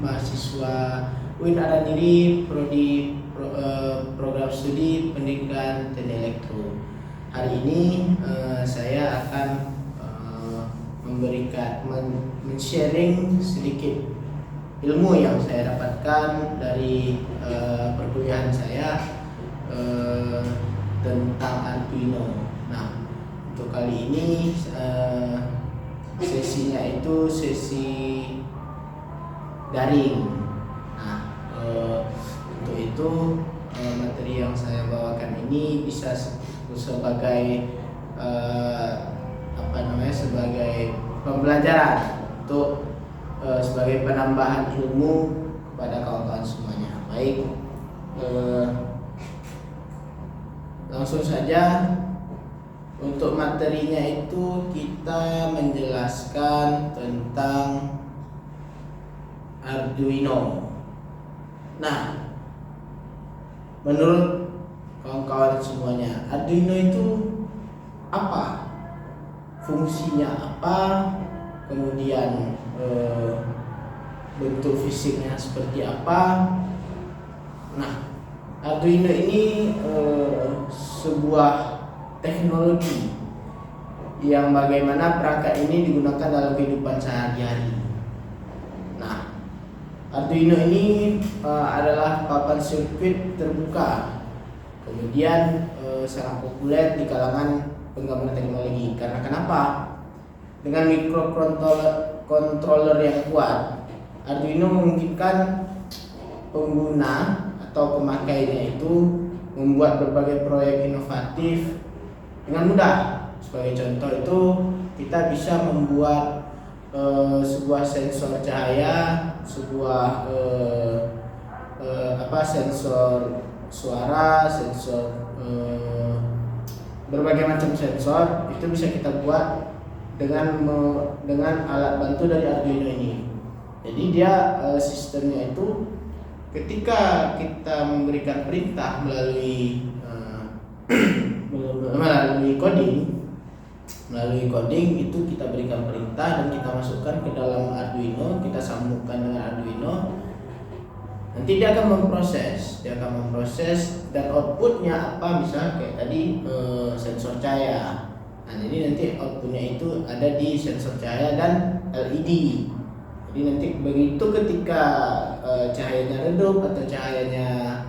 mahasiswa UIN Arandiri, program studi pendidikan teknik elektro. Hari ini saya akan men-sharing sedikit ilmu yang saya dapatkan dari perkuliahan saya tentang Arduino. Nah, untuk kali ini sesinya itu sesi daring. Nah, untuk itu materi yang saya bawakan ini bisa sebagai sebagai pembelajaran untuk sebagai penambahan ilmu kepada kawan-kawan semuanya. Baik, langsung saja. Untuk materinya itu kita menjelaskan tentang Arduino. Nah, menurut kawan-kawan semuanya, Arduino itu apa? Fungsinya apa? Kemudian bentuk fisiknya seperti apa? Nah, Arduino ini sebuah teknologi yang bagaimana perangkat ini digunakan dalam kehidupan sehari-hari. Nah, Arduino ini adalah papan sirkuit terbuka, kemudian sangat populer di kalangan penggemar teknologi. Karena kenapa? Dengan microcontroller yang kuat, Arduino memungkinkan pengguna atau pemakainya itu membuat berbagai proyek inovatif dengan mudah. Sebagai contoh itu kita bisa membuat sebuah sensor cahaya, sebuah sensor suara, sensor berbagai macam sensor itu bisa kita buat dengan alat bantu dari Arduino ini. Jadi dia sistemnya itu ketika kita memberikan perintah melalui coding itu kita berikan perintah dan kita masukkan ke dalam Arduino, kita sambungkan dengan Arduino. Nanti dia akan memproses dan outputnya apa, misalnya kayak tadi sensor cahaya. Nah, jadi nanti outputnya itu ada di sensor cahaya dan LED. Jadi nanti begitu ketika cahayanya redup atau cahayanya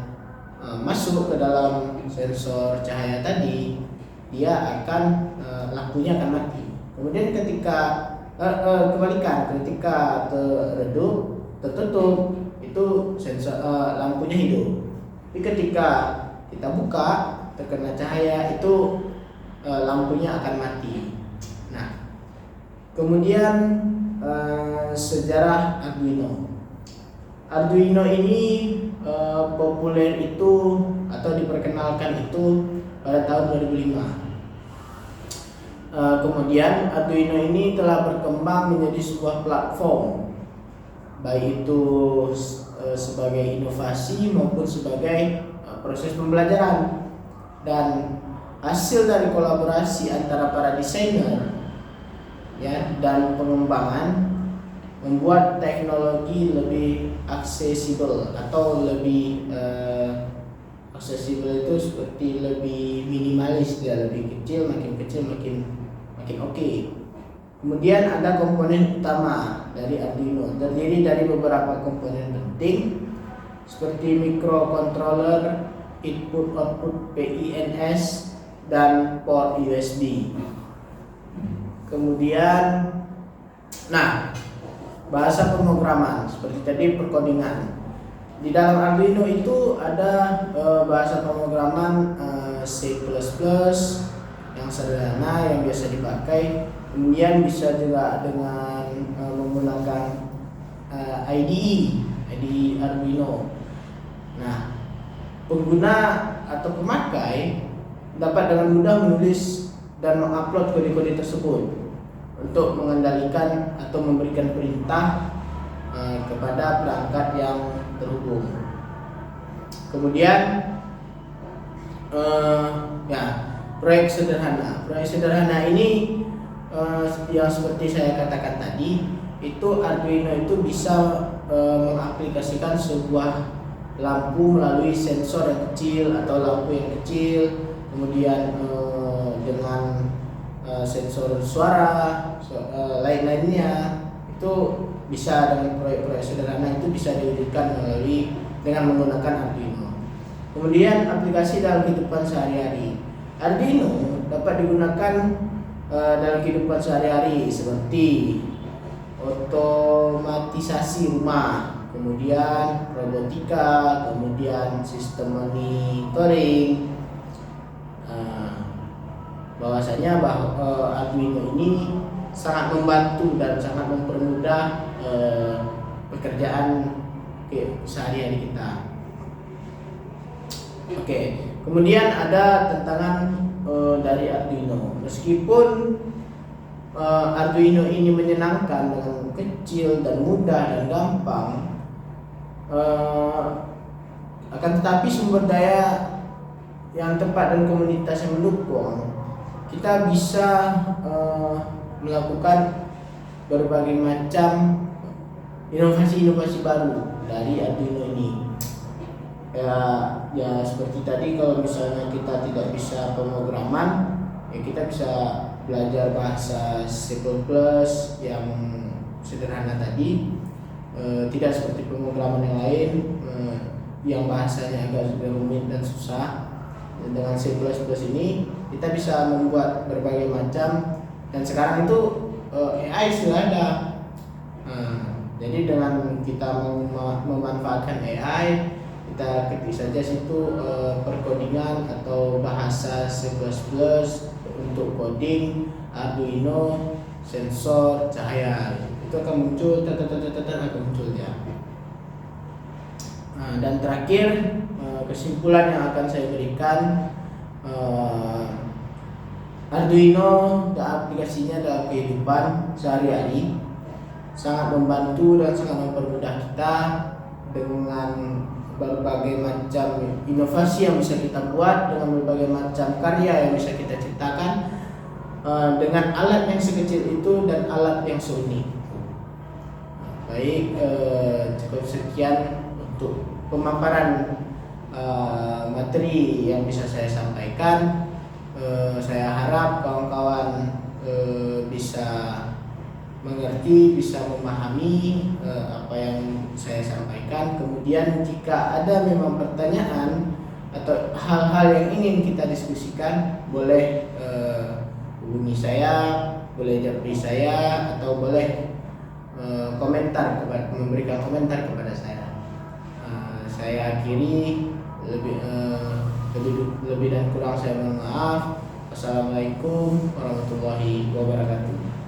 masuk ke dalam sensor cahaya tadi, dia akan lampunya akan mati. Kemudian ketika kebalikan, ketika redup, tertutup, itu sensor lampunya hidup. Tapi ketika kita buka, terkena cahaya, itu lampunya akan mati. Nah, kemudian sejarah Arduino ini populer itu atau diperkenalkan itu pada tahun 2005. Kemudian Arduino ini telah berkembang menjadi sebuah platform, baik itu sebagai inovasi maupun sebagai proses pembelajaran, dan hasil dari kolaborasi antara para desainer dan pengembangan membuat teknologi lebih aksesibel atau lebih aksesibel itu seperti lebih minimalis, dia lebih kecil makin oke. Kemudian ada komponen utama dari Arduino, terdiri dari beberapa komponen penting seperti microcontroller, input output PINS, dan port USB. Kemudian bahasa pemrograman seperti tadi perkodingan. Di dalam Arduino itu ada bahasa pemrograman C++ yang sederhana yang biasa dipakai. Kemudian bisa juga dengan menggunakan IDE Arduino. Nah, pengguna atau pemakai dapat dengan mudah menulis dan mengupload kode-kode tersebut untuk mengendalikan atau memberikan perintah kepada perangkat yang terhubung. Kemudian proyek sederhana ini yang seperti saya katakan tadi, itu Arduino itu bisa mengaplikasikan sebuah lampu melalui sensor yang kecil atau lampu yang kecil, kemudian dengan sensor suara, lain-lainnya itu bisa dengan proyek-proyek sederhana itu bisa diwujudkan dengan menggunakan Arduino. Kemudian aplikasi dalam kehidupan sehari-hari. Arduino dapat digunakan dalam kehidupan sehari-hari seperti otomatisasi rumah, kemudian robotika, kemudian sistem monitoring. Bahwasanya Arduino ini sangat membantu dan sangat mempermudah pekerjaan sehari-hari kita. Oke, kemudian ada tantangan dari Arduino. Meskipun Arduino ini menyenangkan dengan kecil dan mudah dan gampang, akan tetapi sumber daya yang tepat dan komunitas yang mendukung, kita bisa melakukan berbagai macam inovasi-inovasi baru dari Arduino ini. Ya seperti tadi, kalau misalnya kita tidak bisa pemrograman, ya kita bisa belajar bahasa C++ yang sederhana tadi, tidak seperti pemrograman yang lain yang bahasanya agak rumit dan susah. Dan dengan C++ ini kita bisa membuat berbagai macam, dan sekarang itu AI sudah ada. Jadi dengan kita memanfaatkan AI, kita ketik saja situ perkodingan atau bahasa C++ untuk coding Arduino sensor cahaya, itu akan muncul, akan muncul ya. Dan terakhir, kesimpulan yang akan saya berikan, Arduino dan aplikasinya dalam kehidupan sehari-hari sangat membantu dan sangat mempermudah kita dengan berbagai macam inovasi yang bisa kita buat, dengan berbagai macam karya yang bisa kita ciptakan, dengan alat yang sekecil itu dan alat yang seunik. Baik, cukup sekian untuk pemaparan materi yang bisa saya sampaikan. Saya harap kawan-kawan bisa mengerti, bisa memahami apa yang saya sampaikan. Kemudian jika ada memang pertanyaan atau hal-hal yang ingin kita diskusikan, boleh hubungi saya, boleh japri saya, atau boleh memberikan komentar kepada saya. Saya akhiri, lebih dan kurang saya mohon maaf. Assalamualaikum warahmatullahi wabarakatuh.